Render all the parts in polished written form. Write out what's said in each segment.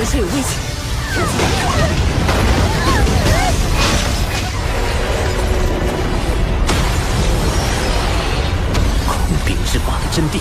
是有危险。空柄之法的真谛。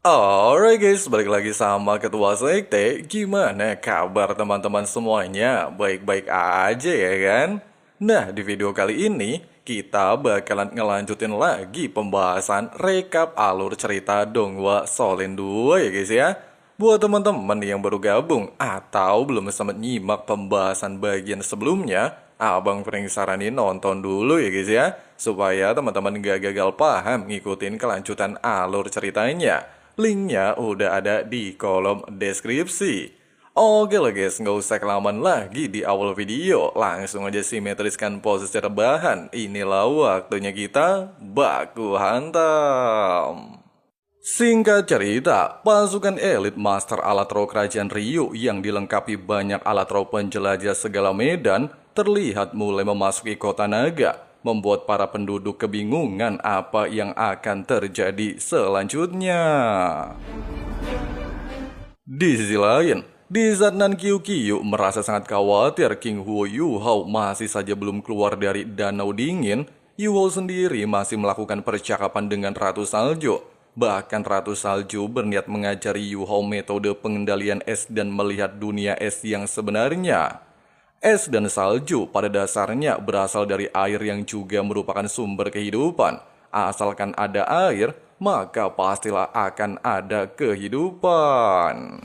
Alright guys, balik lagi sama Ketua Sekte. Gimana kabar teman-teman semuanya? Baik-baik aja ya kan? Nah, di video kali ini kita bakalan ngelanjutin lagi pembahasan rekap alur cerita Donghua Shaolin 2 ya guys ya. Buat teman-teman yang baru gabung atau belum sempat nyimak pembahasan bagian sebelumnya, Abang Frank saranin nonton dulu ya guys ya, supaya teman-teman gak gagal paham ngikutin kelanjutan alur ceritanya. Linknya udah ada di kolom deskripsi. Oke lah guys, nggak usah kelamaan lagi di awal video. Langsung aja simetriskan posisi rebahan. Inilah waktunya kita baku hantam. Singkat cerita, pasukan elit Master Alat Roh Kerajaan Ryu yang dilengkapi banyak alat roh penjelajah segala medan terlihat mulai memasuki kota naga, membuat para penduduk kebingungan apa yang akan terjadi selanjutnya. Di sisi lain, di saat Nan Qiuqiu merasa sangat khawatir King Huo Yuhao masih saja belum keluar dari Danau Dingin, Yuhao sendiri masih melakukan percakapan dengan Ratu Salju. Bahkan Ratu Salju berniat mengajari Yuhao metode pengendalian es dan melihat dunia es yang sebenarnya. Es dan salju pada dasarnya berasal dari air yang juga merupakan sumber kehidupan. Asalkan ada air, maka pastilah akan ada kehidupan.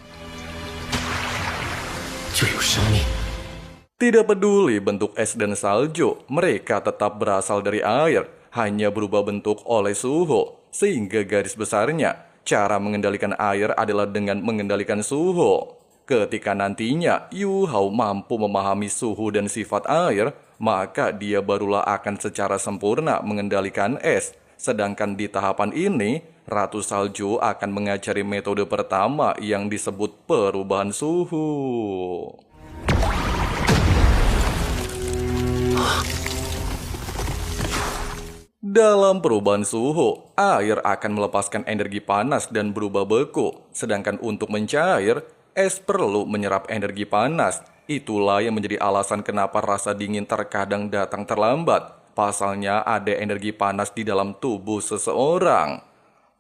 Tidak peduli bentuk es dan salju, mereka tetap berasal dari air, hanya berubah bentuk oleh suhu. Sehingga garis besarnya, cara mengendalikan air adalah dengan mengendalikan suhu. Ketika nantinya Yuhao mampu memahami suhu dan sifat air, maka dia barulah akan secara sempurna mengendalikan es. Sedangkan di tahapan ini, Ratu Salju akan mengajari metode pertama yang disebut perubahan suhu. Dalam perubahan suhu, air akan melepaskan energi panas dan berubah beku. Sedangkan untuk mencair, es perlu menyerap energi panas. Itulah yang menjadi alasan kenapa rasa dingin terkadang datang terlambat. Pasalnya ada energi panas di dalam tubuh seseorang.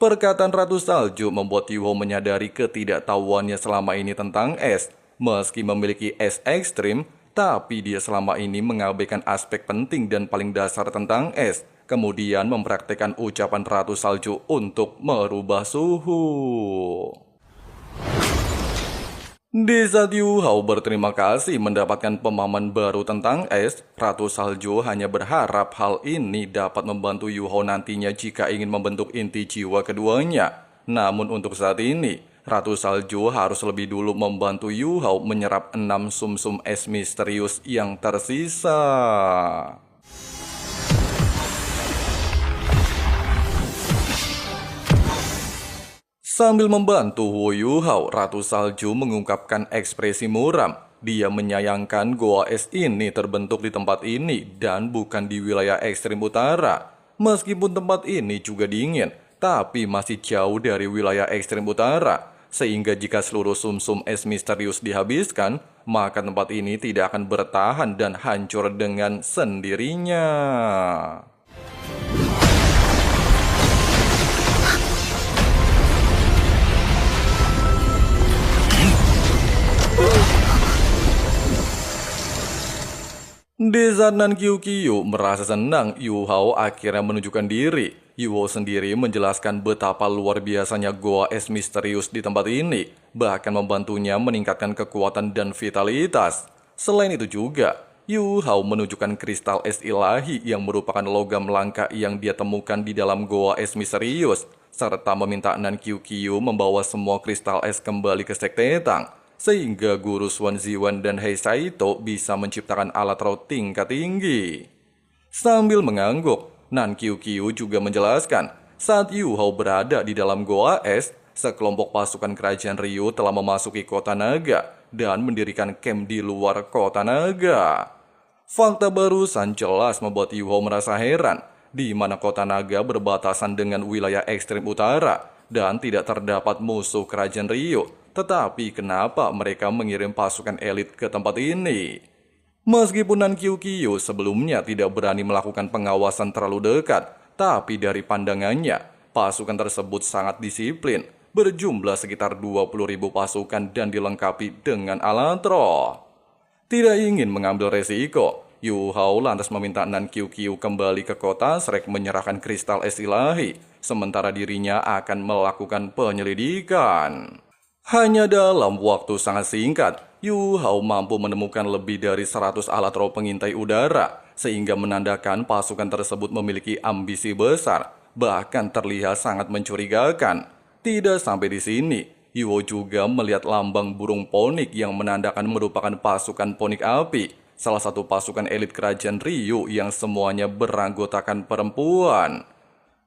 Perkataan Ratu Salju membuat Yuhao menyadari ketidaktahuannya selama ini tentang es. Meski memiliki es ekstrim, tapi dia selama ini mengabaikan aspek penting dan paling dasar tentang es. Kemudian mempraktikkan ucapan Ratu Salju untuk merubah suhu. Di saat Yuhao berterima kasih mendapatkan pemahaman baru tentang es, Ratu Salju hanya berharap hal ini dapat membantu Yuhao nantinya jika ingin membentuk inti jiwa keduanya. Namun untuk saat ini, Ratu Salju harus lebih dulu membantu Yuhao menyerap 6 sumsum es misterius yang tersisa. Sambil membantu Huo Yuhao, Ratu Salju mengungkapkan ekspresi muram. Dia menyayangkan goa es ini terbentuk di tempat ini dan bukan di wilayah ekstrim utara. Meskipun tempat ini juga dingin, tapi masih jauh dari wilayah ekstrim utara. Sehingga jika seluruh sumsum es misterius dihabiskan, maka tempat ini tidak akan bertahan dan hancur dengan sendirinya. Di saat Nan Qiuqiu merasa senang, Yuhao akhirnya menunjukkan diri. Yuhao sendiri menjelaskan betapa luar biasanya goa es misterius di tempat ini, bahkan membantunya meningkatkan kekuatan dan vitalitas. Selain itu juga, Yuhao menunjukkan kristal es ilahi yang merupakan logam langka yang dia temukan di dalam goa es misterius, serta meminta Nan Qiuqiu membawa semua kristal es kembali ke Sekte Tang. Sehingga Guru Xuan Ziwan dan Hei Saito bisa menciptakan alat roh tingkat tinggi. Sambil mengangguk, Nan Qiuqiu juga menjelaskan, saat Yu Hao berada di dalam Goa Es, sekelompok pasukan kerajaan Ryu telah memasuki kota naga dan mendirikan camp di luar kota naga. Fakta barusan jelas membuat Yu Hao merasa heran, di mana kota naga berbatasan dengan wilayah ekstrem utara dan tidak terdapat musuh kerajaan Ryu. Tetapi kenapa mereka mengirim pasukan elit ke tempat ini? Meskipun Nan Qiuqiu sebelumnya tidak berani melakukan pengawasan terlalu dekat, tapi dari pandangannya, pasukan tersebut sangat disiplin, berjumlah sekitar 20.000 pasukan dan dilengkapi dengan alat roh. Tidak ingin mengambil resiko, Yu Hao lantas meminta Nan Qiuqiu kembali ke kota Shrek menyerahkan kristal es ilahi, sementara dirinya akan melakukan penyelidikan. Hanya dalam waktu sangat singkat, Yu Hao mampu menemukan lebih dari 100 alat roh pengintai udara, sehingga menandakan pasukan tersebut memiliki ambisi besar, bahkan terlihat sangat mencurigakan. Tidak sampai di sini, Yu Hao juga melihat lambang burung ponik yang menandakan merupakan pasukan ponik api, salah satu pasukan elit kerajaan Ryu yang semuanya beranggotakan perempuan.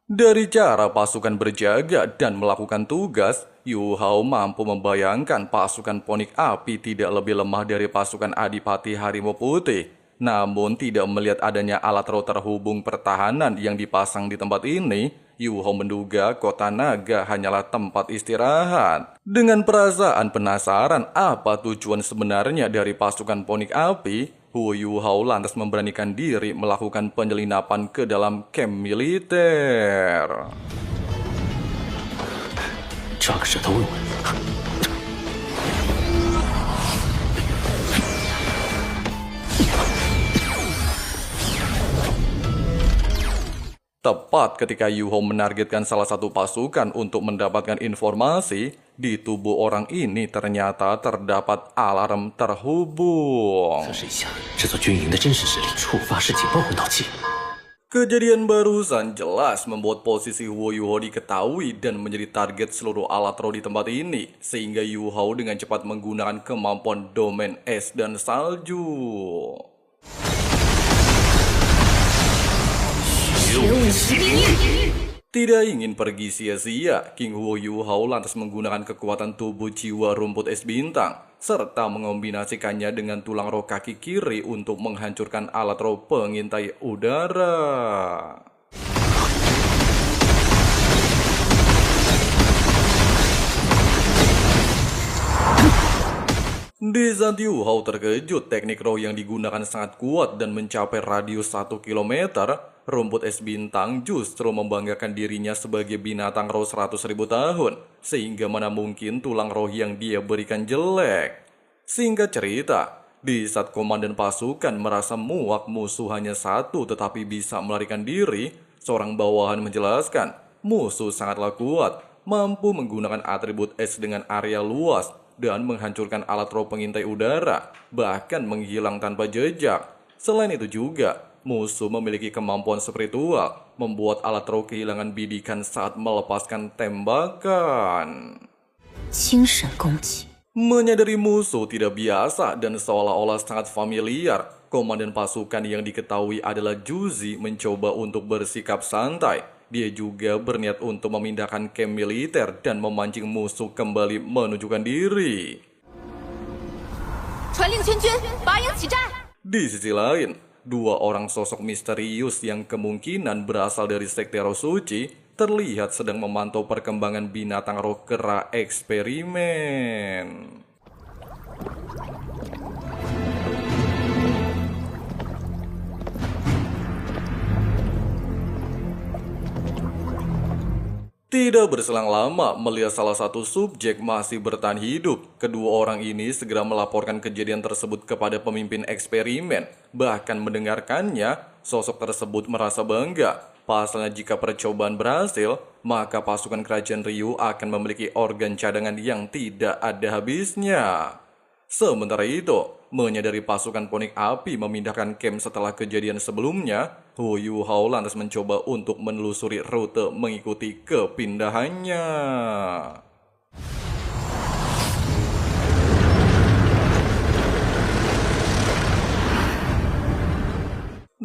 Dari cara pasukan berjaga dan melakukan tugas, Yu Hao mampu membayangkan pasukan ponik api tidak lebih lemah dari pasukan Adipati Harimau Putih. Namun tidak melihat adanya alat roh terhubung pertahanan yang dipasang di tempat ini, Yu Hao menduga kota naga hanyalah tempat istirahat. Dengan perasaan penasaran apa tujuan sebenarnya dari pasukan ponik api, Yu Hao lantas memberanikan diri melakukan penjelinapan ke dalam camp militer. 抓个舌头问问。 Tepat ketika Yu Hao menargetkan salah satu pasukan untuk mendapatkan informasi, di tubuh orang ini ternyata terdapat alarm terhubung. 测试一下这座军营的真实实力，触发式警报混导器。 Kejadian barusan jelas membuat posisi Yu Hao diketahui dan menjadi target seluruh alat roh di tempat ini, sehingga Yu Hao dengan cepat menggunakan kemampuan domain es dan salju. Tidak ingin pergi sia-sia, King Yu Hao lantas menggunakan kekuatan tubuh jiwa rumput es bintang, serta mengombinasikannya dengan tulang roh kaki kiri untuk menghancurkan alat roh pengintai udara. Di saat Yu Hao terkejut, teknik roh yang digunakan sangat kuat dan mencapai radius 1 km, rumput es bintang justru membanggakan dirinya sebagai binatang roh 100.000 tahun, sehingga mana mungkin tulang roh yang dia berikan jelek. Singkat cerita, di saat komandan pasukan merasa muak musuh hanya satu tetapi bisa melarikan diri, seorang bawahan menjelaskan, musuh sangatlah kuat, mampu menggunakan atribut es dengan area luas, dan menghancurkan alat roh pengintai udara, bahkan menghilang tanpa jejak. Selain itu juga, musuh memiliki kemampuan spiritual, membuat alat roh kehilangan bidikan saat melepaskan tembakan. Menyadari musuh tidak biasa dan seolah-olah sangat familiar, komandan pasukan yang diketahui adalah Juzi mencoba untuk bersikap santai. Dia juga berniat untuk memindahkan camp militer dan memancing musuh kembali menunjukkan diri. Di sisi lain, dua orang sosok misterius yang kemungkinan berasal dari sekte roh suci terlihat sedang memantau perkembangan binatang roh kera eksperimen. Tidak berselang lama, melihat salah satu subjek masih bertahan hidup, kedua orang ini segera melaporkan kejadian tersebut kepada pemimpin eksperimen. Bahkan mendengarkannya, sosok tersebut merasa bangga. Pasalnya jika percobaan berhasil, maka pasukan kerajaan Ryu akan memiliki organ cadangan yang tidak ada habisnya. Sementara itu, menyadari pasukan ponik api memindahkan camp setelah kejadian sebelumnya, Yu Hao lantas mencoba untuk menelusuri rute mengikuti kepindahannya.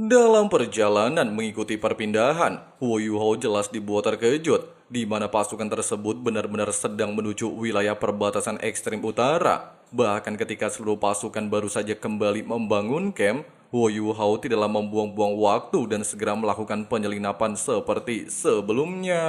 Dalam perjalanan mengikuti perpindahan, Huo Yuhao jelas dibuat terkejut, di mana pasukan tersebut benar-benar sedang menuju wilayah perbatasan ekstrem utara. Bahkan ketika seluruh pasukan baru saja kembali membangun camp, Huo Yuhao tidaklah membuang-buang waktu dan segera melakukan penyelinap seperti sebelumnya.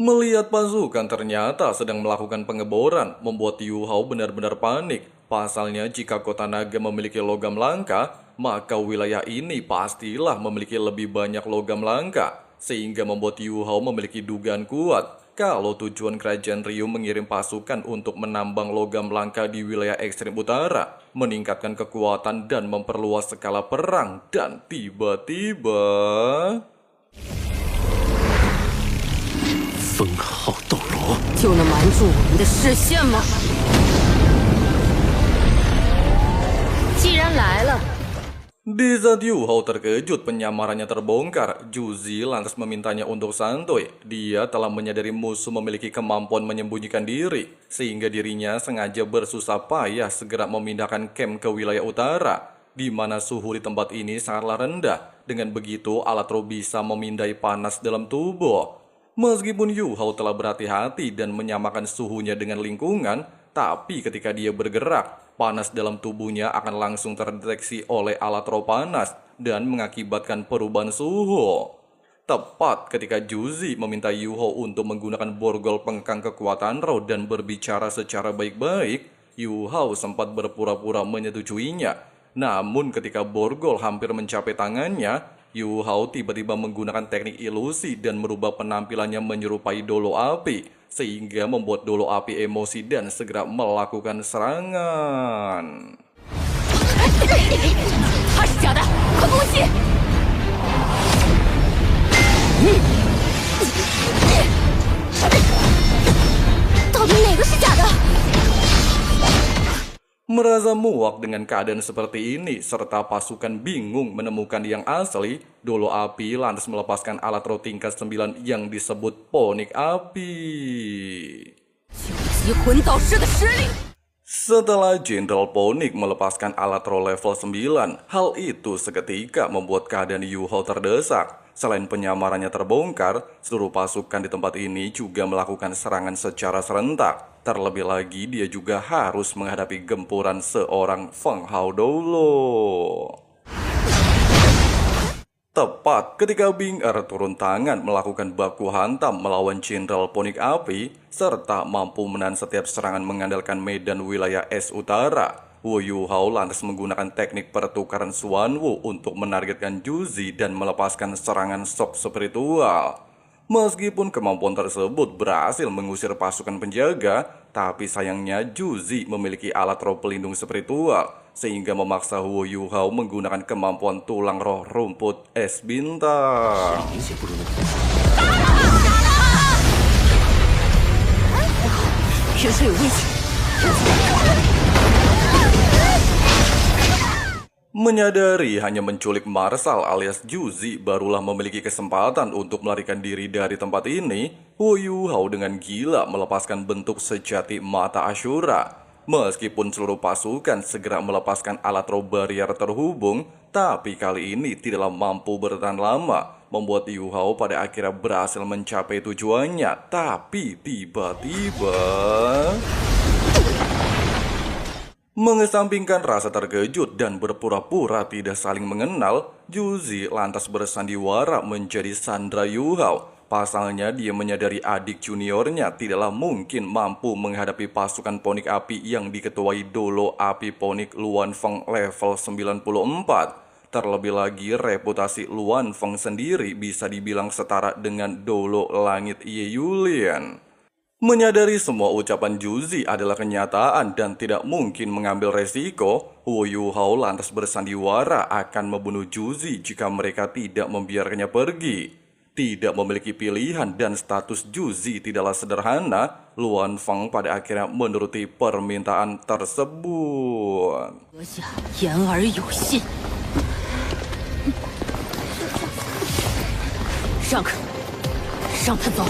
Melihat pasukan ternyata sedang melakukan pengeboran, membuat Yu Hao benar-benar panik. Pasalnya jika kota naga memiliki logam langka, maka wilayah ini pastilah memiliki lebih banyak logam langka. Sehingga membuat Yu Hao memiliki dugaan kuat kalau tujuan kerajaan Ryu mengirim pasukan untuk menambang logam langka di wilayah ekstrem utara, meningkatkan kekuatan dan memperluas skala perang, dan tiba-tiba... 封号斗罗， 就能瞒住我们的视线吗？既然来了， Di saat Yu Hao terkejut penyamarannya terbongkar, Juzi lantas memintanya untuk santuy. Dia telah menyadari musuh memiliki kemampuan menyembunyikan diri, sehingga dirinya sengaja bersusah payah segera memindahkan camp ke wilayah utara, di mana suhu di tempat ini sangatlah rendah. Dengan begitu, Alatro bisa memindai panas dalam tubuh. Meskipun Yu Hao telah berhati-hati dan menyamakan suhunya dengan lingkungan, tapi ketika dia bergerak, panas dalam tubuhnya akan langsung terdeteksi oleh alat roh panas dan mengakibatkan perubahan suhu. Tepat ketika Juzi meminta Yu Hao untuk menggunakan borgol pengkang kekuatan roh dan berbicara secara baik-baik, Yu Hao sempat berpura-pura menyetujuinya. Namun ketika borgol hampir mencapai tangannya, Yu Hao tiba-tiba menggunakan teknik ilusi dan merubah penampilannya menyerupai Dolo Api, sehingga membuat Dolo Api emosi dan segera melakukan serangan. 他是假的，快攻击！到底哪个是假的？ Merasa muak dengan keadaan seperti ini, serta pasukan bingung menemukan yang asli, Dolo Api lantas melepaskan alat roh tingkat 9 yang disebut Ponik Api. 集魂导师的实力。 Setelah Jenderal Ponik melepaskan alat roh level 9, hal itu seketika membuat keadaan Yu Hao terdesak. Selain penyamarannya terbongkar, seluruh pasukan di tempat ini juga melakukan serangan secara serentak. Terlebih lagi, dia juga harus menghadapi gempuran seorang Feng Hao Dolo. Tepat ketika Bing Er turun tangan melakukan baku hantam melawan Jenderal Ponik Api, serta mampu menahan setiap serangan mengandalkan medan wilayah es utara, Wu Yu Hao lantas menggunakan teknik pertukaran Xuanwu untuk menargetkan Juzi dan melepaskan serangan shock spiritual. Meskipun kemampuan tersebut berhasil mengusir pasukan penjaga, tapi sayangnya Juzi memiliki alat roh pelindung spiritual, sehingga memaksa Wu Yu Hao menggunakan kemampuan tulang roh rumput es bintang. 明显不如那个。人生有危险。 Menyadari hanya menculik Marsal alias Juzi barulah memiliki kesempatan untuk melarikan diri dari tempat ini, Wu Yu Hao dengan gila melepaskan bentuk sejati mata Ashura. Meskipun seluruh pasukan segera melepaskan alat roh barrier terhubung, tapi kali ini tidaklah mampu bertahan lama, membuat Yu Hao pada akhirnya berhasil mencapai tujuannya. Tapi tiba-tiba... Mengesampingkan rasa terkejut dan berpura-pura tidak saling mengenal, Juzi lantas bersandiwara menjadi Sandra Yu Hao. Pasalnya dia menyadari adik juniornya tidaklah mungkin mampu menghadapi pasukan Ponik Api yang diketuai Dolo Api Ponik Luan Feng level 94. Terlebih lagi reputasi Luan Feng sendiri bisa dibilang setara dengan Dolo Langit Ye Yulian. Menyadari semua ucapan Juzi adalah kenyataan dan tidak mungkin mengambil resiko, Wu Yu Hao lantas bersandiwara akan membunuh Juzi jika mereka tidak membiarkannya pergi. Tidak memiliki pilihan dan status Juzi tidaklah sederhana, Luan Feng pada akhirnya menuruti permintaan tersebut. 阁下言而有信，让他走。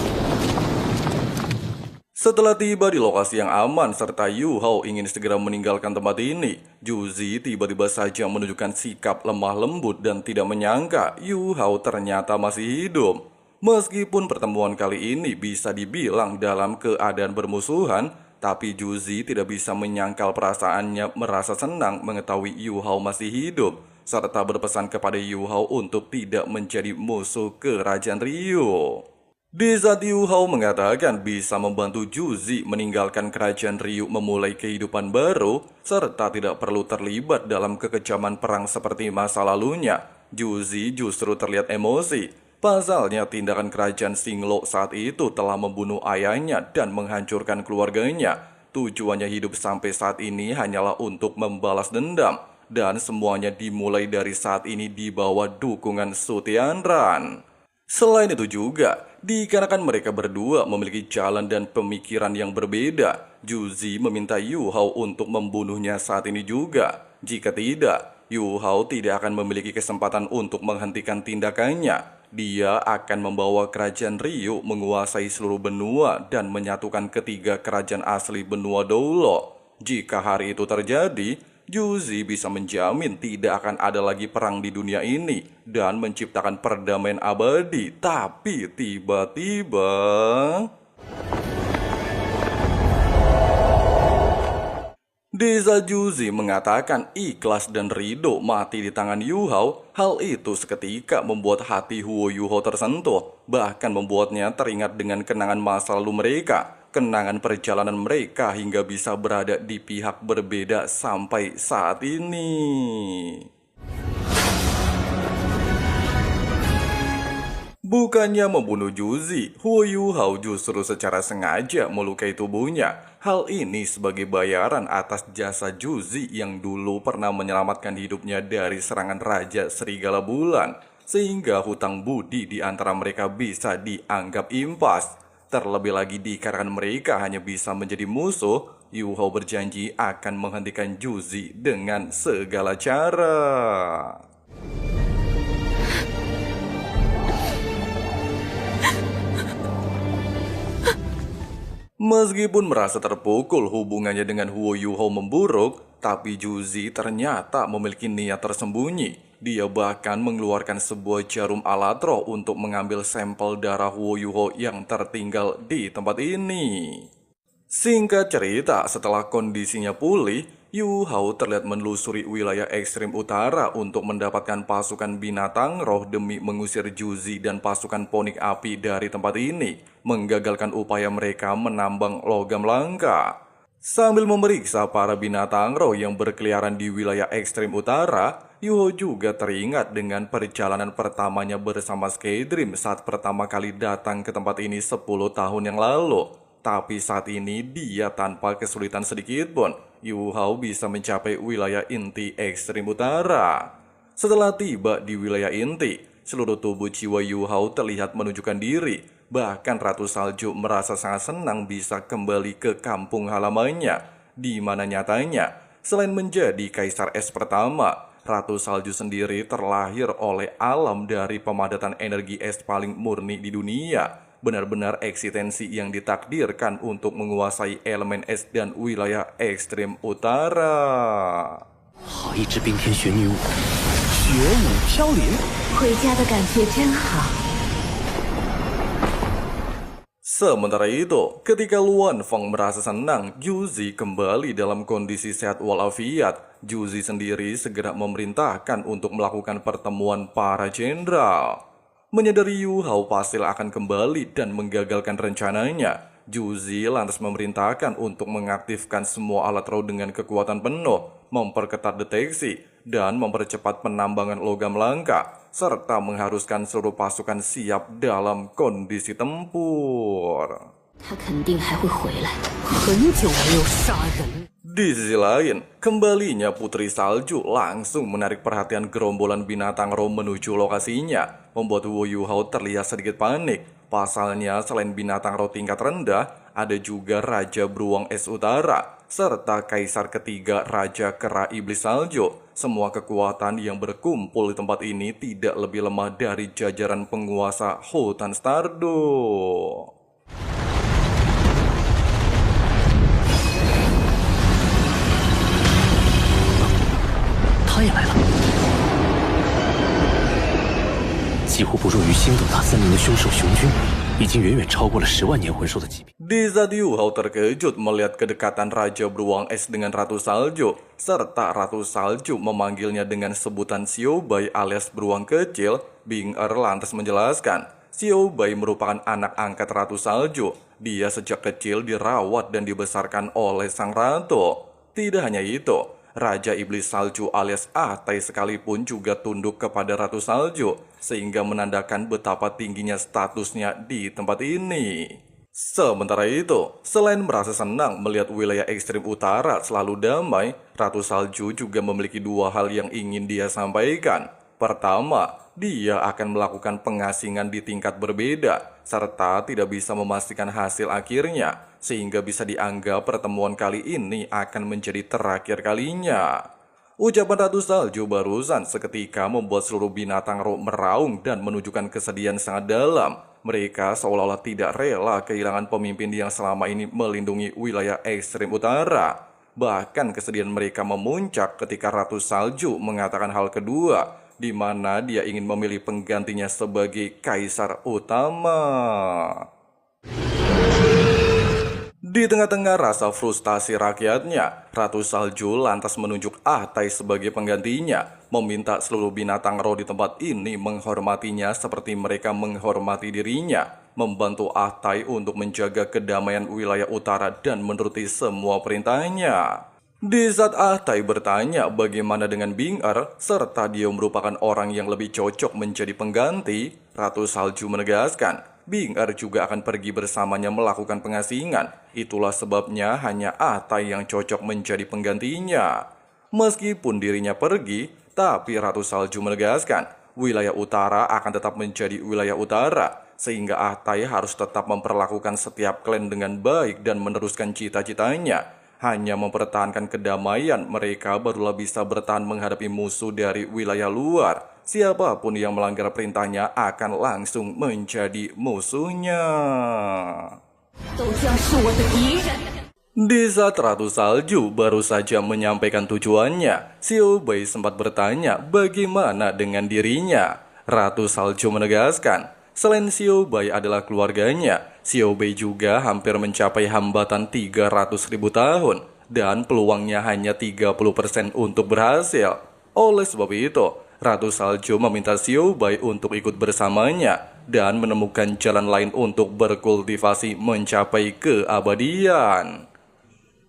Setelah tiba di lokasi yang aman serta Yu Hao ingin segera meninggalkan tempat ini, Juzi tiba-tiba saja menunjukkan sikap lemah lembut dan tidak menyangka Yu Hao ternyata masih hidup. Meskipun pertemuan kali ini bisa dibilang dalam keadaan bermusuhan, tapi Juzi tidak bisa menyangkal perasaannya merasa senang mengetahui Yu Hao masih hidup, serta berpesan kepada Yu Hao untuk tidak menjadi musuh kerajaan Ryu. Di saat Yu Hao mengatakan bisa membantu Juzi meninggalkan kerajaan Ryu memulai kehidupan baru, serta tidak perlu terlibat dalam kekejaman perang seperti masa lalunya, Juzi justru terlihat emosi. Pasalnya tindakan kerajaan Xinglo saat itu telah membunuh ayahnya dan menghancurkan keluarganya. Tujuannya hidup sampai saat ini hanyalah untuk membalas dendam, dan semuanya dimulai dari saat ini di bawah dukungan Su Tianran. Selain itu juga, dikarenakan mereka berdua memiliki jalan dan pemikiran yang berbeda, Juzi meminta Yu Hao untuk membunuhnya saat ini juga. Jika tidak, Yu Hao tidak akan memiliki kesempatan untuk menghentikan tindakannya. Dia akan membawa kerajaan Ryu menguasai seluruh benua dan menyatukan ketiga kerajaan asli benua Doulo. Jika hari itu terjadi, Juzi bisa menjamin tidak akan ada lagi perang di dunia ini dan menciptakan perdamaian abadi. Tapi tiba-tiba Desa Juzi mengatakan ikhlas dan ridho mati di tangan Yu Hao. Hal itu seketika membuat hati Huo Yu Hao tersentuh, bahkan membuatnya teringat dengan kenangan masa lalu mereka. Kenangan perjalanan mereka hingga bisa berada di pihak berbeda sampai saat ini. Bukannya membunuh Juzi, Huo Yu Hao justru secara sengaja melukai tubuhnya. Hal ini sebagai bayaran atas jasa Juzi yang dulu pernah menyelamatkan hidupnya dari serangan Raja Serigala Bulan, sehingga hutang budi di antara mereka bisa dianggap impas. Terlebih lagi dikarenakan mereka hanya bisa menjadi musuh, Yu Hao berjanji akan menghentikan Juzi dengan segala cara. Meskipun merasa terpukul hubungannya dengan Huo Yu Hao memburuk, tapi Juzi ternyata memiliki niat tersembunyi. Dia bahkan mengeluarkan sebuah jarum alatro untuk mengambil sampel darah Huo Yu Hao yang tertinggal di tempat ini. Singkat cerita, setelah kondisinya pulih, Yu Hao terlihat menelusuri wilayah ekstrem utara untuk mendapatkan pasukan binatang roh demi mengusir Juzi dan pasukan ponik api dari tempat ini, menggagalkan upaya mereka menambang logam langka. Sambil memeriksa para binatang roh yang berkeliaran di wilayah ekstrem utara, Yu Hao juga teringat dengan perjalanan pertamanya bersama Sky Dream saat pertama kali datang ke tempat ini 10 tahun yang lalu. Tapi saat ini dia tanpa kesulitan sedikit pun, Yu Hao bisa mencapai wilayah inti ekstrem utara. Setelah tiba di wilayah inti, seluruh tubuh jiwa Yu Hao terlihat menunjukkan diri. Bahkan Ratu Salju merasa sangat senang bisa kembali ke kampung halamannya, di mana nyatanya, selain menjadi kaisar es pertama, Ratu Salju sendiri terlahir oleh alam dari pemadatan energi es paling murni di dunia. Benar-benar eksistensi yang ditakdirkan untuk menguasai elemen es dan wilayah ekstrem utara. 好一只冰天玄女舞，雪舞飘零。回家的感觉真好。 Sementara itu, ketika Luan Feng merasa senang, Juzi kembali dalam kondisi sehat walafiat. Juzi sendiri segera memerintahkan untuk melakukan pertemuan para jenderal. Menyadari Yu Hao pasti akan kembali dan menggagalkan rencananya, Juzi lantas memerintahkan untuk mengaktifkan semua alat raw dengan kekuatan penuh, memperketat deteksi, dan mempercepat penambangan logam langka, serta mengharuskan seluruh pasukan siap dalam kondisi tempur. 他肯定还会回来，很久没有杀人。 Di sisi lain, kembalinya Putri Salju langsung menarik perhatian gerombolan binatang raw menuju lokasinya, membuat Huo Yu Hao terlihat sedikit panik. Pasalnya, selain binatang raw tingkat rendah, ada juga Raja Beruang Es Utara, serta Kaisar ketiga Raja Kera Iblis Salju. Semua kekuatan yang berkumpul di tempat ini tidak lebih lemah dari jajaran penguasa Hutan Stardo. 几乎不弱于星斗大森林的凶兽雄军，已经远远超过了10万年魂兽的级别。 Di saat Yu Hao terkejut melihat kedekatan Raja Beruang Es dengan Ratu Salju, serta Ratu Salju memanggilnya dengan sebutan Xiao Bai alias beruang kecil, Bing Er lantas menjelaskan, Xiao Bai merupakan anak angkat Ratu Salju. Dia sejak kecil dirawat dan dibesarkan oleh sang ratu. Tidak hanya itu, Raja Iblis Salju alias Ahtai sekalipun juga tunduk kepada Ratu Salju, sehingga menandakan betapa tingginya statusnya di tempat ini. Sementara itu, selain merasa senang melihat wilayah ekstrim utara selalu damai, Ratu Salju juga memiliki dua hal yang ingin dia sampaikan. Pertama, dia akan melakukan pengasingan di tingkat berbeda, serta tidak bisa memastikan hasil akhirnya, sehingga bisa dianggap pertemuan kali ini akan menjadi terakhir kalinya. Ucapan Ratu Salju barusan seketika membuat seluruh binatang roh meraung dan menunjukkan kesedihan sangat dalam. Mereka seolah-olah tidak rela kehilangan pemimpin yang selama ini melindungi wilayah ekstrem utara. Bahkan kesedihan mereka memuncak ketika Ratu Salju mengatakan hal kedua, di mana dia ingin memilih penggantinya sebagai kaisar utama. Di tengah-tengah rasa frustasi rakyatnya, Ratu Salju lantas menunjuk Ahtai sebagai penggantinya, meminta seluruh binatang roh di tempat ini menghormatinya seperti mereka menghormati dirinya, membantu Ahtai untuk menjaga kedamaian wilayah utara dan menuruti semua perintahnya. Di saat Ahtai bertanya bagaimana dengan Bing Er, serta dia merupakan orang yang lebih cocok menjadi pengganti, Ratu Salju menegaskan, Bing Er juga akan pergi bersamanya melakukan pengasingan. Itulah sebabnya hanya Ahtai yang cocok menjadi penggantinya. Meskipun dirinya pergi, tapi Ratu Salju menegaskan, wilayah utara akan tetap menjadi wilayah utara, sehingga Ahtai harus tetap memperlakukan setiap klan dengan baik dan meneruskan cita-citanya. Hanya mempertahankan kedamaian, mereka barulah bisa bertahan menghadapi musuh dari wilayah luar. Siapapun yang melanggar perintahnya akan langsung menjadi musuhnya. Di saat Ratu Salju baru saja menyampaikan tujuannya, Xiao Bai sempat bertanya bagaimana dengan dirinya. Ratu Salju menegaskan, selain Xiao Bai adalah keluarganya, Xiao Bai juga hampir mencapai hambatan 300.000 tahun dan peluangnya hanya 30% untuk berhasil. Oleh sebab itu, Ratu Salju meminta Xiao Bai untuk ikut bersamanya dan menemukan jalan lain untuk berkultivasi mencapai keabadian.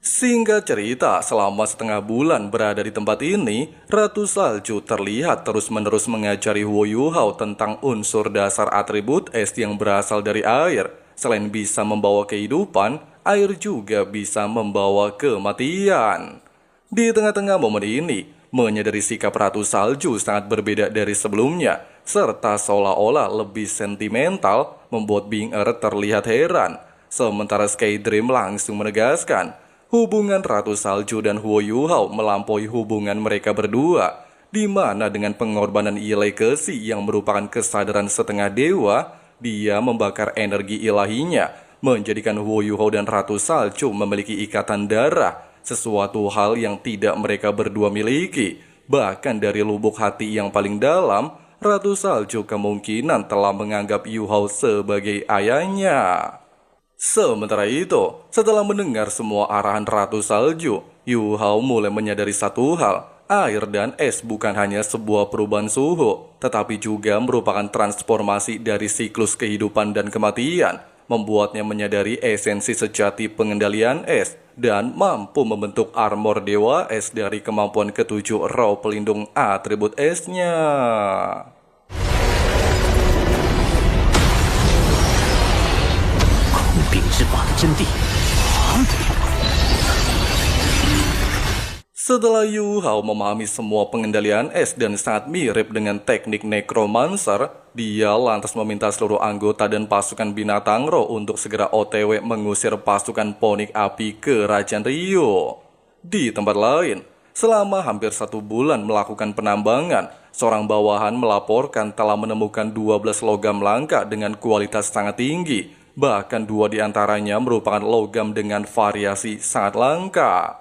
Singkat cerita, selama setengah bulan berada di tempat ini, Ratu Salju terlihat terus-menerus mengajari Huo Yuhao tentang unsur dasar atribut es yang berasal dari air. Selain bisa membawa kehidupan, air juga bisa membawa kematian. Di tengah-tengah momen ini, menyadari sikap Ratu Salju sangat berbeda dari sebelumnya, serta seolah-olah lebih sentimental, membuat Bing Er terlihat heran. Sementara Sky Dream langsung menegaskan, hubungan Ratu Salju dan Huo Yuhao melampaui hubungan mereka berdua, di mana dengan pengorbanan Yi Legacy yang merupakan kesadaran setengah dewa, dia membakar energi ilahinya, menjadikan Huo Yuhao dan Ratu Salju memiliki ikatan darah, sesuatu hal yang tidak mereka berdua miliki. Bahkan dari lubuk hati yang paling dalam, Ratu Salju kemungkinan telah menganggap Yu Hao sebagai ayahnya. Sementara itu, setelah mendengar semua arahan Ratu Salju, Yu Hao mulai menyadari satu hal. Air dan es bukan hanya sebuah perubahan suhu, tetapi juga merupakan transformasi dari siklus kehidupan dan kematian, membuatnya menyadari esensi sejati pengendalian es dan mampu membentuk armor dewa es dari kemampuan ketujuh roh pelindung atribut esnya. Setelah Yu Hao memahami semua pengendalian es dan sangat mirip dengan teknik Necromancer, dia lantas meminta seluruh anggota dan pasukan binatang roh untuk segera OTW mengusir pasukan ponik api ke Kerajaan Rio. Di tempat lain, selama hampir 1 bulan melakukan penambangan, seorang bawahan melaporkan telah menemukan 12 logam langka dengan kualitas sangat tinggi. Bahkan 2 di antaranya merupakan logam dengan variasi sangat langka.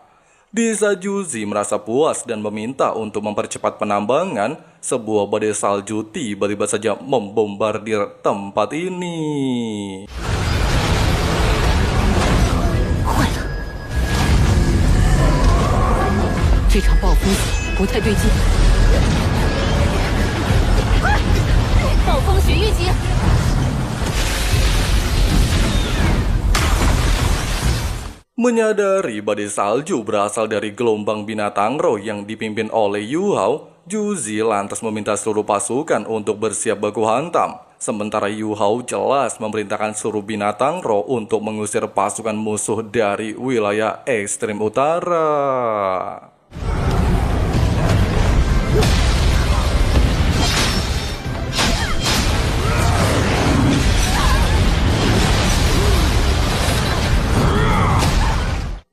Di saat Juzi merasa puas dan meminta untuk mempercepat penambangan, sebuah badai salju tiba-tiba saja membombardir tempat ini. 坏了，这场暴风雪不太对劲。暴风雪预警！ Menyadari badai salju berasal dari gelombang binatang roh yang dipimpin oleh Yu Hao, Juzi lantas meminta seluruh pasukan untuk bersiap baku hantam. Sementara Yu Hao jelas memerintahkan seluruh binatang roh untuk mengusir pasukan musuh dari wilayah ekstrem utara.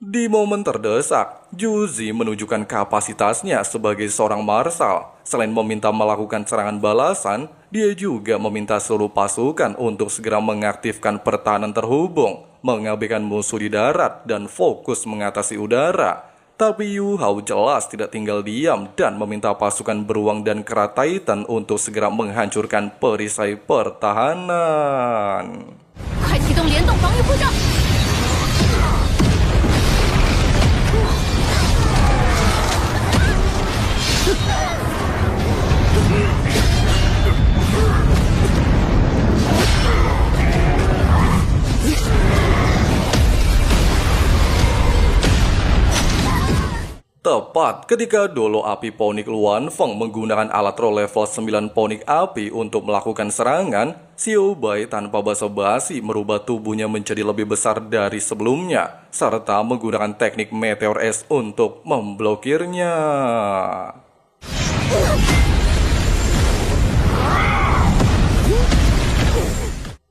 Di momen terdesak, Juzi menunjukkan kapasitasnya sebagai seorang marsal. Selain meminta melakukan serangan balasan, dia juga meminta seluruh pasukan untuk segera mengaktifkan pertahanan terhubung, mengabaikan musuh di darat, dan fokus mengatasi udara. Tapi Yu Hao jelas tidak tinggal diam dan meminta pasukan beruang dan kera Titan untuk segera menghancurkan perisai pertahanan. 快启动联动防御护罩！ Tepat ketika Dolo Api Ponik Luan Feng menggunakan alat roh level 9 Ponik Api untuk melakukan serangan, Xiao Bai tanpa basa-basi merubah tubuhnya menjadi lebih besar dari sebelumnya, serta menggunakan teknik Meteor Es untuk memblokirnya.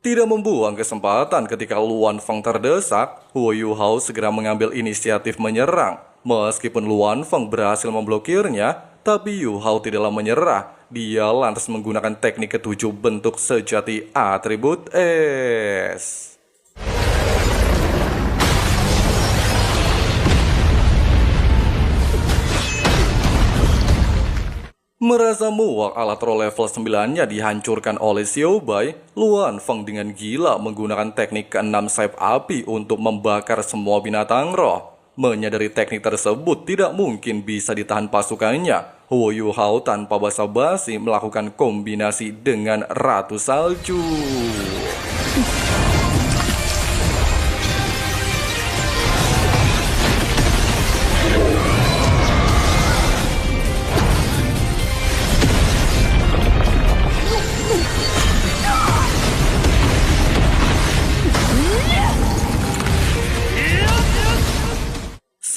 Tidak membuang kesempatan ketika Luan Feng terdesak, Huo Yu Hao segera mengambil inisiatif menyerang. Meskipun Luan Feng berhasil memblokirnya, tapi Yu Hao tidaklah menyerah. Dia lantas menggunakan teknik ketujuh bentuk sejati atribut es. Merasa muak alat roh level 9-nya dihancurkan oleh Xiao Bai, Luan Feng dengan gila menggunakan teknik ke-6 sayap api untuk membakar semua binatang roh. Menyadari teknik tersebut tidak mungkin bisa ditahan pasukannya, Huo Yu Hao tanpa basa-basi melakukan kombinasi dengan Ratu Salju.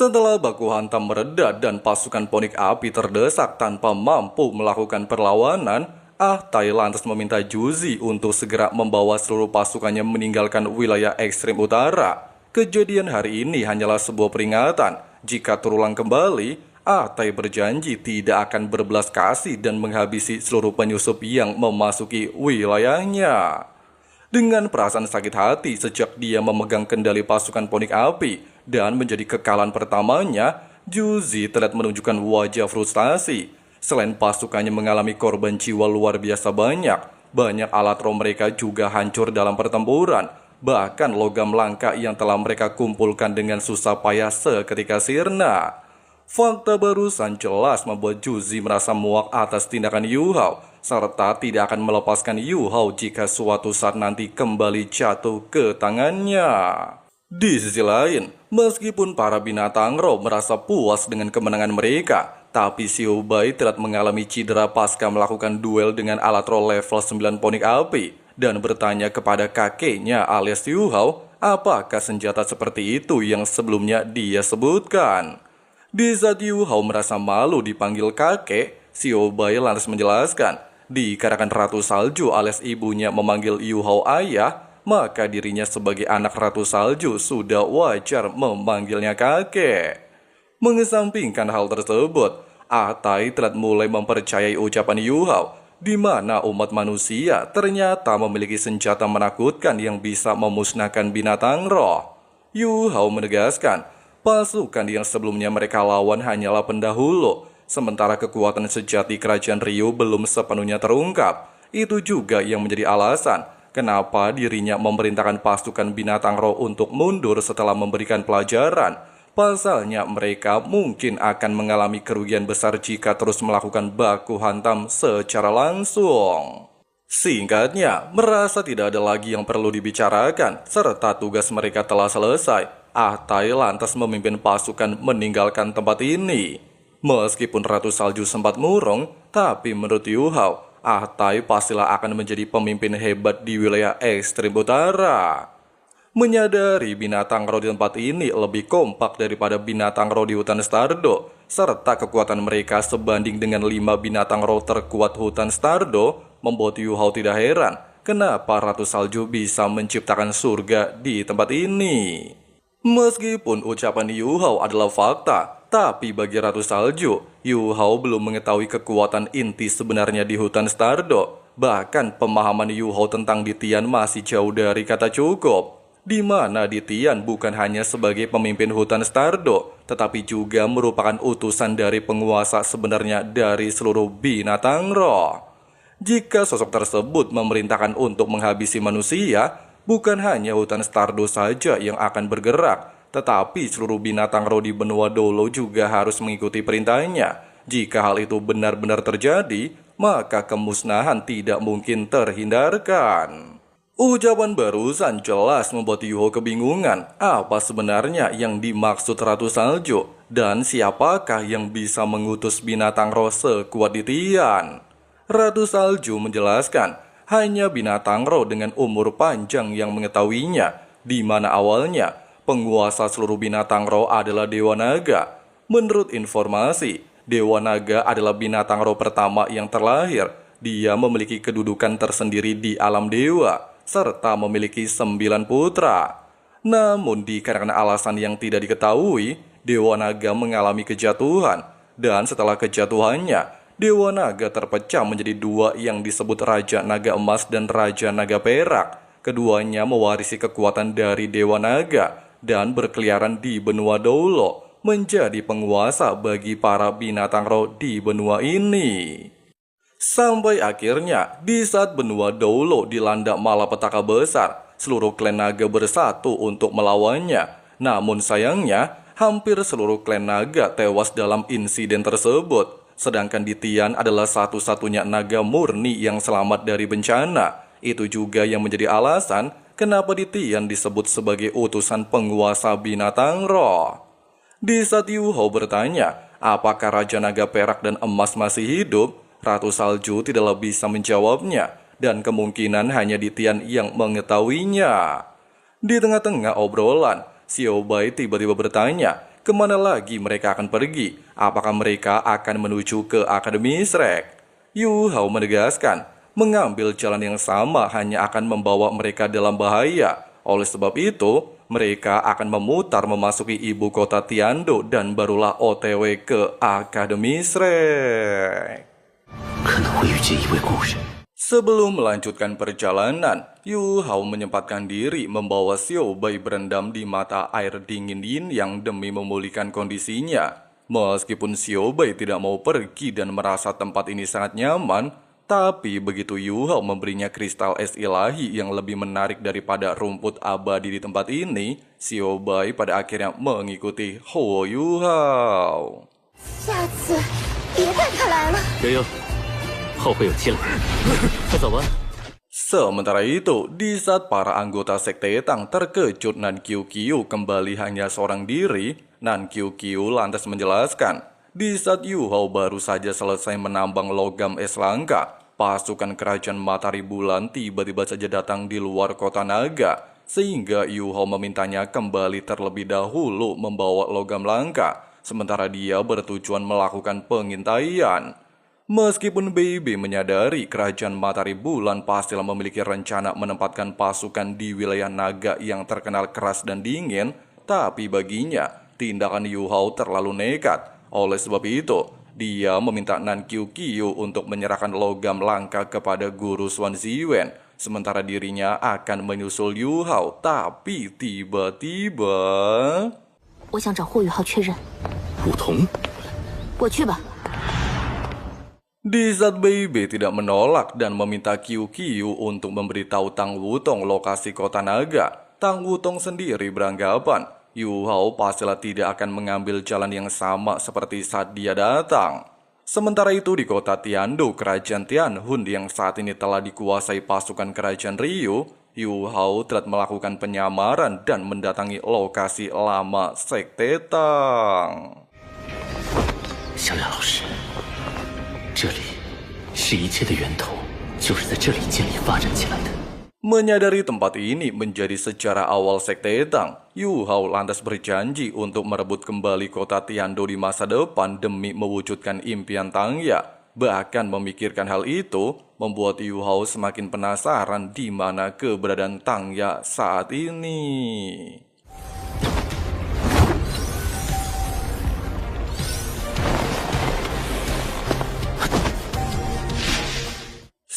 Setelah baku hantam mereda dan pasukan Ponik Api terdesak tanpa mampu melakukan perlawanan, Tai lantas meminta Juzi untuk segera membawa seluruh pasukannya meninggalkan wilayah ekstrem utara. Kejadian hari ini hanyalah sebuah peringatan. Jika terulang kembali, Tai berjanji tidak akan berbelas kasih dan menghabisi seluruh penyusup yang memasuki wilayahnya. Dengan perasaan sakit hati sejak dia memegang kendali pasukan Ponik Api dan menjadi kekalahan pertamanya, Juzi terlihat menunjukkan wajah frustasi. Selain pasukannya mengalami korban jiwa luar biasa banyak alat roh mereka juga hancur dalam pertempuran. Bahkan logam langka yang telah mereka kumpulkan dengan susah payah seketika sirna. Fakta barusan jelas membuat Juzi merasa muak atas tindakan Yu Hao, serta tidak akan melepaskan Yu Hao jika suatu saat nanti kembali jatuh ke tangannya. Di sisi lain, meskipun para binatang roh merasa puas dengan kemenangan mereka, tapi Xiao Bai terlihat mengalami cedera pasca melakukan duel dengan alat roh level 9 Ponik Api dan bertanya kepada kakeknya alias Yu Hao, apakah senjata seperti itu yang sebelumnya dia sebutkan. Di saat Yu Hao merasa malu dipanggil kakek, Xiao Bai lantas menjelaskan, dikarenakan Ratu Salju alias ibunya memanggil Yu Hao ayah, maka dirinya sebagai anak Ratu Salju sudah wajar memanggilnya kakek. Mengesampingkan hal tersebut, Tai telah mulai mempercayai ucapan Yu Hao, di mana umat manusia ternyata memiliki senjata menakutkan yang bisa memusnahkan binatang roh. Yu Hao menegaskan, Pasukan yang sebelumnya mereka lawan hanyalah pendahulu, sementara kekuatan sejati kerajaan Ryu belum sepenuhnya terungkap. Itu juga yang menjadi alasan kenapa dirinya memerintahkan pasukan binatang roh untuk mundur setelah memberikan pelajaran. Pasalnya mereka mungkin akan mengalami kerugian besar jika terus melakukan baku hantam secara langsung. Singkatnya, merasa tidak ada lagi yang perlu dibicarakan, serta tugas mereka telah selesai, Tai lantas memimpin pasukan meninggalkan tempat ini. Meskipun Ratu Salju sempat murung, tapi menurut Yu Hao, Tai pastilah akan menjadi pemimpin hebat di wilayah ekstrim utara. Menyadari binatang roh di tempat ini lebih kompak daripada binatang roh di hutan Stardo, serta kekuatan mereka sebanding dengan 5 binatang roh terkuat hutan Stardo, membuat Yu Hao tidak heran kenapa Ratu Salju bisa menciptakan surga di tempat ini. Meskipun ucapan Yu Hao adalah fakta, tapi bagi Ratu Salju, Yu Hao belum mengetahui kekuatan inti sebenarnya di hutan Stardo. Bahkan pemahaman Yu Hao tentang Ditian masih jauh dari kata cukup. Di mana Ditian bukan hanya sebagai pemimpin hutan Stardo, tetapi juga merupakan utusan dari penguasa sebenarnya dari seluruh binatang roh. Jika sosok tersebut memerintahkan untuk menghabisi manusia, bukan hanya hutan Stardo saja yang akan bergerak, tetapi seluruh binatang roh di benua Dolo juga harus mengikuti perintahnya. Jika hal itu benar-benar terjadi, maka kemusnahan tidak mungkin terhindarkan. Ucapan barusan jelas membuat Yu Hao kebingungan apa sebenarnya yang dimaksud Ratu Salju dan siapakah yang bisa mengutus binatang roh sekuat Ditian. Ratu Salju menjelaskan hanya binatang roh dengan umur panjang yang mengetahuinya, di mana awalnya penguasa seluruh binatang roh adalah Dewa Naga. Menurut informasi, Dewa Naga adalah binatang roh pertama yang terlahir. Dia memiliki kedudukan tersendiri di alam dewa, serta memiliki 9 putra. Namun dikarenakan alasan yang tidak diketahui, Dewa Naga mengalami kejatuhan. Dan setelah kejatuhannya, Dewa Naga terpecah menjadi 2 yang disebut Raja Naga Emas dan Raja Naga Perak. Keduanya mewarisi kekuatan dari Dewa Naga dan berkeliaran di benua Dolo, menjadi penguasa bagi para binatang roh di benua ini. Sampai akhirnya, di saat benua Dolo dilanda malapetaka besar, seluruh klan naga bersatu untuk melawannya. Namun sayangnya, hampir seluruh klan naga tewas dalam insiden tersebut. Sedangkan Ditian adalah satu-satunya naga murni yang selamat dari bencana. Itu juga yang menjadi alasan kenapa Ditian disebut sebagai utusan penguasa binatang roh. Di saat Yu Hao bertanya, apakah Raja Naga Perak dan Emas masih hidup, Ratu Salju tidaklah bisa menjawabnya, dan kemungkinan hanya Ditian yang mengetahuinya. Di tengah-tengah obrolan, Xiao Bai tiba-tiba bertanya, kemana lagi mereka akan pergi? Apakah mereka akan menuju ke Akademi Shrek? Yu Hao menegaskan, mengambil jalan yang sama hanya akan membawa mereka dalam bahaya. Oleh sebab itu, mereka akan memutar memasuki ibu kota Tiando dan barulah OTW ke Akademi Shrek. Sebelum melanjutkan perjalanan, Yu Hao menyempatkan diri membawa Xiao Bai berendam di mata air dingin Yin yang demi memulihkan kondisinya. Meskipun Xiao Bai tidak mau pergi dan merasa tempat ini sangat nyaman, tapi begitu Yu Hao memberinya kristal es ilahi yang lebih menarik daripada rumput abadi di tempat ini, Xiao Bai pada akhirnya mengikuti Huo Yu Hao. Sementara itu, di saat para anggota Sekte Tang terkejut Nan Qiu Qiu kembali hanya seorang diri, Nan Qiu Qiu lantas menjelaskan, di saat Yu Hao baru saja selesai menambang logam es langka, pasukan kerajaan Matahari Bulan tiba-tiba saja datang di luar kota naga, sehingga Yu Hao memintanya kembali terlebih dahulu membawa logam langka, sementara dia bertujuan melakukan pengintaian. Meskipun BIB menyadari kerajaan Matahari Bulan pastilah memiliki rencana menempatkan pasukan di wilayah naga yang terkenal keras dan dingin, tapi baginya tindakan Yu Hao terlalu nekat. Oleh sebab itu, dia meminta Nan Qiu Qiu untuk menyerahkan logam langka kepada Guru Xuan Ziwen, sementara dirinya akan menyusul Yu Hao. Tapi tiba-tiba... 我想找霍雨浩确认。梧桐，我去吧。 Di saat Beibe tidak menolak dan meminta Qiu untuk memberitahu Tang Wutong lokasi kota naga, Tang Wutong sendiri beranggapan Yu Hao pastilah tidak akan mengambil jalan yang sama seperti saat dia datang. Sementara itu di kota Tiando, kerajaan Tianhun yang saat ini telah dikuasai pasukan kerajaan Ryu, Yu Hao telah melakukan penyamaran dan mendatangi lokasi lama Sekte Tang. 小梁老师，这里是一切的源头，就是在这里建立发展起来的。 Menyadari tempat ini menjadi sejarah awal Sekte Tang, Yu Hao lantas berjanji untuk merebut kembali kota Tiando di masa depan demi mewujudkan impian Tangya. Bahkan memikirkan hal itu membuat Yu Hao semakin penasaran di mana keberadaan Tangya saat ini.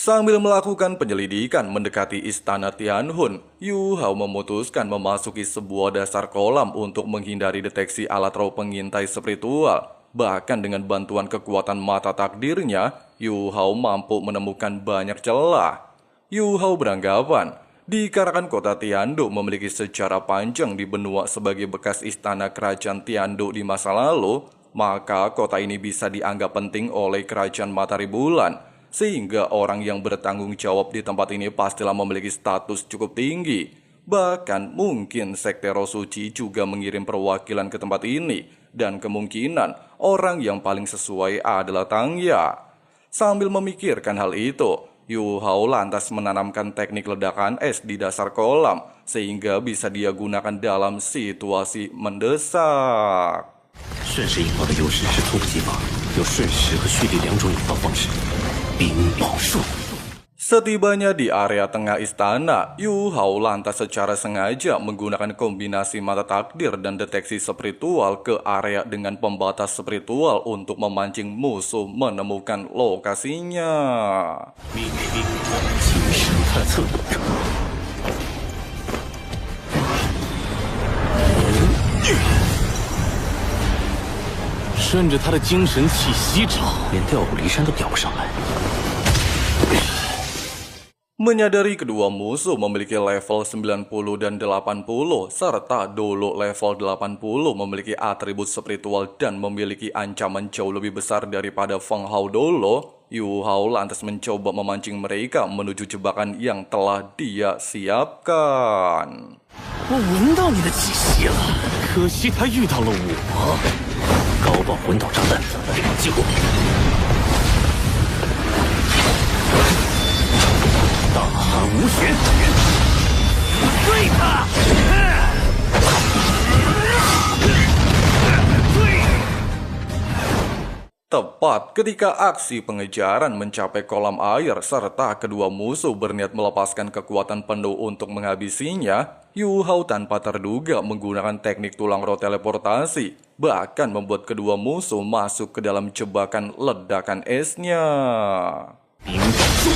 Sambil melakukan penyelidikan mendekati istana Tianhun, Yu Hao memutuskan memasuki sebuah dasar kolam untuk menghindari deteksi alat roh pengintai spiritual. Bahkan dengan bantuan kekuatan mata takdirnya, Yu Hao mampu menemukan banyak celah. Yu Hao beranggapan, dikarenakan kota Tiando memiliki sejarah panjang di benua sebagai bekas istana kerajaan Tiando di masa lalu, maka kota ini bisa dianggap penting oleh kerajaan Matahari Bulan. Sehingga orang yang bertanggung jawab di tempat ini pastilah memiliki status cukup tinggi. Bahkan mungkin Sekte Roh Suci juga mengirim perwakilan ke tempat ini. Dan kemungkinan orang yang paling sesuai adalah Tangya. Sambil memikirkan hal itu, Yu Hao lantas menanamkan teknik ledakan es di dasar kolam. Sehingga bisa dia gunakan dalam situasi mendesak. 瞬时引爆的优势是猝不及防，有瞬时和蓄力两种引爆方式。 冰雹术。 Setibanya di area tengah istana, Yu Hao lantas secara sengaja menggunakan kombinasi mata takdir dan deteksi spiritual ke area dengan pembatas spiritual untuk memancing musuh menemukan lokasinya. 精神探测。 顺着他的精神气息找， 连调虎离山都调不上来。 Menyadari kedua musuh memiliki level 90 dan 80, serta dulu level 80 memiliki atribut spiritual dan memiliki ancaman jauh lebih besar daripada Feng Hao dulu, Yu Hao lantas mencoba memancing mereka menuju jebakan yang telah dia siapkan. 我闻到你的气息了，可惜他遇到了我。 高爆魂导炸弹，结果大喊无旋，对他！ Tepat ketika aksi pengejaran mencapai kolam air serta kedua musuh berniat melepaskan kekuatan penuh untuk menghabisinya, Yu Hao tanpa terduga menggunakan teknik tulang roh teleportasi, bahkan membuat kedua musuh masuk ke dalam jebakan ledakan esnya. 冰雹术。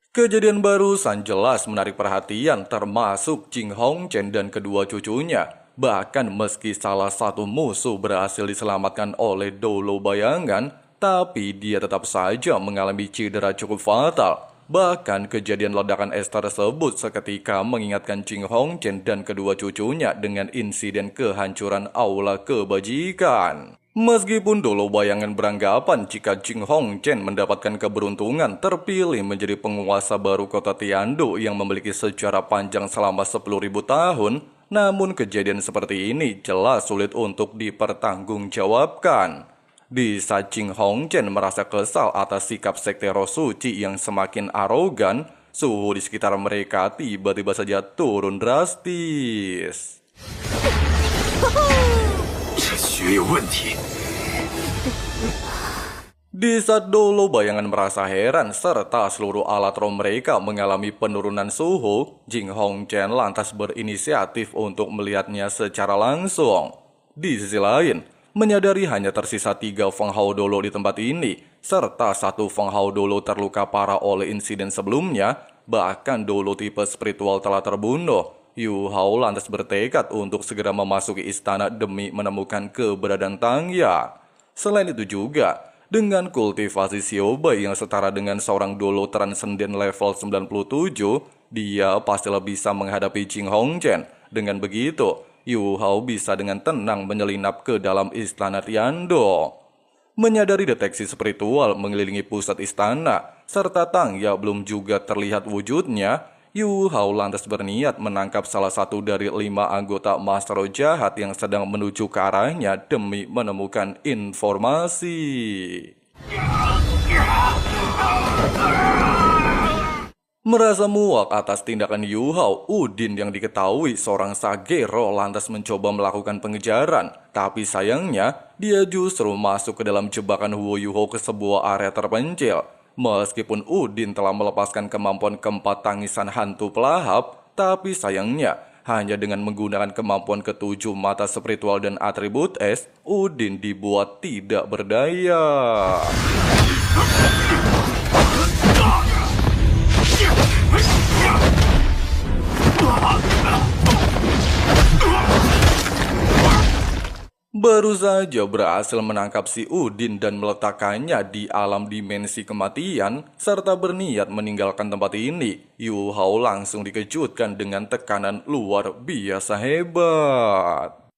Kejadian barusan jelas menarik perhatian termasuk Jing Hongchen dan kedua cucunya. Bahkan meski salah satu musuh berhasil diselamatkan oleh Dolo Bayangan, tapi dia tetap saja mengalami cedera cukup fatal. Bahkan kejadian ledakan es tersebut seketika mengingatkan Jing Hongchen dan kedua cucunya dengan insiden kehancuran aula kebajikan. Meskipun Dolo Bayangan beranggapan jika Jing Hongchen mendapatkan keberuntungan terpilih menjadi penguasa baru kota Tiando yang memiliki sejarah panjang selama 10.000 tahun, namun kejadian seperti ini jelas sulit untuk dipertanggungjawabkan. Di saat Jing Hongchen merasa kesal atas sikap Sekte Roh Suci yang semakin arogan, suhu di sekitar mereka tiba-tiba saja turun drastis. 这血有问题。 Di saat Dolo Bayangan merasa heran serta seluruh alat roh mereka mengalami penurunan suhu, Jing Hongchen lantas berinisiatif untuk melihatnya secara langsung. Di sisi lain, menyadari hanya tersisa 3 Feng Hao Dolo di tempat ini, serta satu Feng Hao dulu terluka parah oleh insiden sebelumnya, bahkan dulu tipe spiritual telah terbunuh. Yu Hao lantas bertekad untuk segera memasuki istana demi menemukan keberadaan Tang Ya. Selain itu juga, dengan kultivasi Xiaobai yang setara dengan seorang dolo transenden level 97, dia pastilah bisa menghadapi Jing Hongchen. Dengan begitu, Yu Hao bisa dengan tenang menyelinap ke dalam istana Tiando. Menyadari deteksi spiritual mengelilingi pusat istana, serta Tang Ya belum juga terlihat wujudnya, Yu Hao lantas berniat menangkap salah satu dari 5 anggota Master Roh Jahat yang sedang menuju ke arahnya demi menemukan informasi. Merasa muak atas tindakan Yu Hao, Udin yang diketahui seorang Sagero lantas mencoba melakukan pengejaran. Tapi sayangnya, dia justru masuk ke dalam jebakan Huo Yu Hao ke sebuah area terpencil. Meskipun Udin telah melepaskan kemampuan keempat tangisan hantu pelahap, tapi sayangnya, hanya dengan menggunakan kemampuan ketujuh mata spiritual dan atribut es, Udin dibuat tidak berdaya. Baru saja berhasil menangkap si Udin dan meletakkannya di alam dimensi kematian, serta berniat meninggalkan tempat ini, Yu Hao langsung dikejutkan dengan tekanan luar biasa hebat.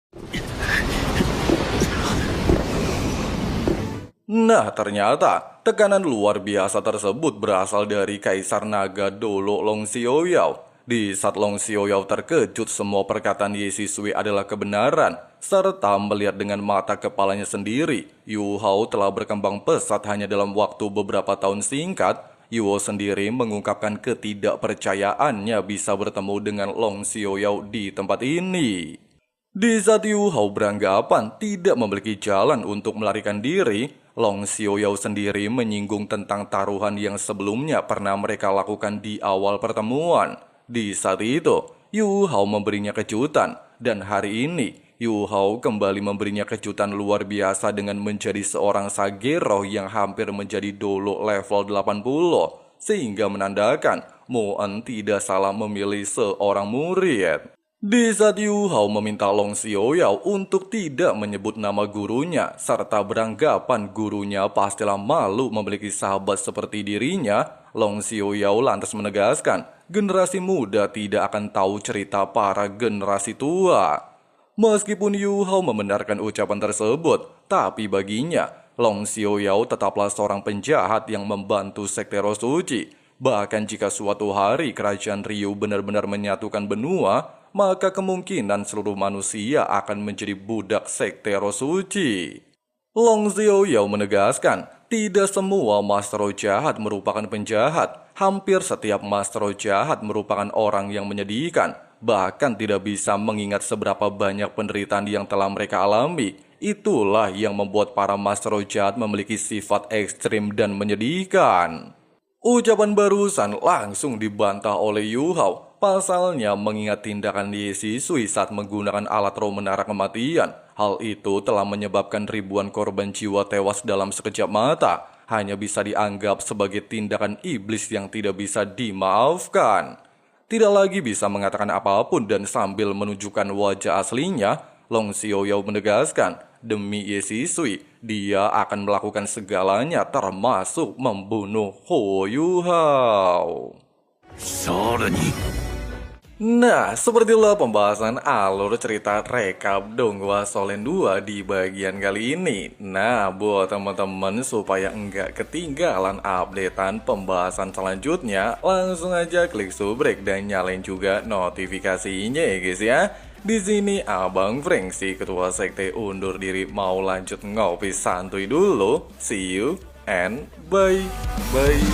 Nah, ternyata tekanan luar biasa tersebut berasal dari Kaisar Naga Dolo Long Xiaoyao. Di saat Long Xiaoyao terkejut semua perkataan Ye Sisui adalah kebenaran, serta melihat dengan mata kepalanya sendiri, Yu Hao telah berkembang pesat hanya dalam waktu beberapa tahun singkat. Yu Hao sendiri mengungkapkan ketidakpercayaannya bisa bertemu dengan Long Xiaoyao di tempat ini. Di saat Yu Hao beranggapan tidak memiliki jalan untuk melarikan diri, Long Xiaoyao sendiri menyinggung tentang taruhan yang sebelumnya pernah mereka lakukan di awal pertemuan. Di saat itu, Yu Hao memberinya kejutan, dan hari ini Yu Hao kembali memberinya kejutan luar biasa dengan menjadi seorang Sagero yang hampir menjadi dolo level 80, sehingga menandakan Moen tidak salah memilih seorang murid. Di saat Yu Hao meminta Long Xiaoyao untuk tidak menyebut nama gurunya, serta beranggapan gurunya pastilah malu memiliki sahabat seperti dirinya, Long Xiaoyao lantas menegaskan, generasi muda tidak akan tahu cerita para generasi tua. Meskipun Yu Hao membenarkan ucapan tersebut, tapi baginya, Long Xiaoyao tetaplah seorang penjahat yang membantu Sekte Roh Suci. Bahkan jika suatu hari kerajaan Ryu benar-benar menyatukan benua, maka kemungkinan seluruh manusia akan menjadi budak Sekte Roh Suci. Long Xiaoyao menegaskan, tidak semua Master Roh Jahat merupakan penjahat. Hampir setiap Master Roh Jahat merupakan orang yang menyedihkan. Bahkan tidak bisa mengingat seberapa banyak penderitaan yang telah mereka alami. Itulah yang membuat para Master Roh Jahat memiliki sifat ekstrim dan menyedihkan. Ucapan barusan langsung dibantah oleh Yu Hao. Pasalnya mengingat tindakan Ye Sisui saat menggunakan alat roh menara kematian. Hal itu telah menyebabkan ribuan korban jiwa tewas dalam sekejap mata. Hanya bisa dianggap sebagai tindakan iblis yang tidak bisa dimaafkan. Tidak lagi bisa mengatakan apapun dan sambil menunjukkan wajah aslinya, Long Xiaoyao menegaskan, demi Ye Sisui, dia akan melakukan segalanya termasuk membunuh Huo Yu Hao. Nah, sepertilah pembahasan alur cerita rekap Donghua Shonen 2 di bagian kali ini. Nah, buat teman-teman supaya enggak ketinggalan updatean pembahasan selanjutnya, langsung aja klik subrek dan nyalain juga notifikasinya ya guys ya. Di sini Abang Frank si Ketua Sekte undur diri mau lanjut ngopi santuy dulu. See you and bye-bye.